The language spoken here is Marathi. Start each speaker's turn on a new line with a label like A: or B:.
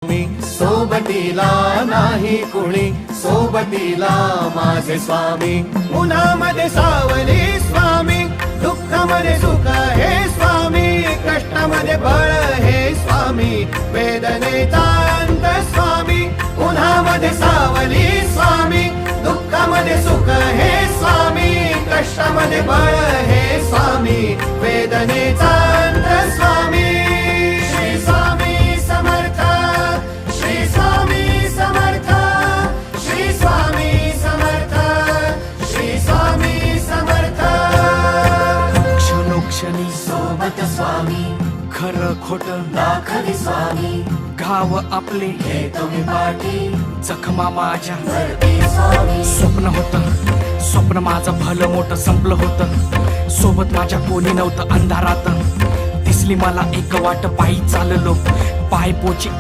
A: मी सोबतीला नाही कुणी, सोबतीला माझे स्वामी. उन्हामध्ये सावली स्वामी, दुःखामध्ये सुख हे स्वामी, कष्टामध्ये बळ हे स्वामी, वेदनेचा अंत स्वामी. उन्हामध्ये सावली स्वामी, दुःखामध्ये सुख हे स्वामी, कष्टामध्ये बळ हे स्वामी, वेदनेचा अंत स्वामी. श्री स्वामी समर्थ, श्री स्वामी समर्थ, श्री स्वामी समर्थ, श्री स्वामी समर्थ.
B: क्षणोक्षणी
A: सोबत स्वामी,
B: खरं खोट
A: दाखवी स्वामी,
B: घाव आपले
A: घेतो मी पाठी,
B: जखमा माझ्या
A: भरती स्वामी.
B: स्वप्न होतं, स्वप्न माझं भलं मोठं संपलं होतं. सोबत माझ्या कोणी नव्हतं अंधारात. दिसली मला एक वाट, पायी चाललो पाय पोची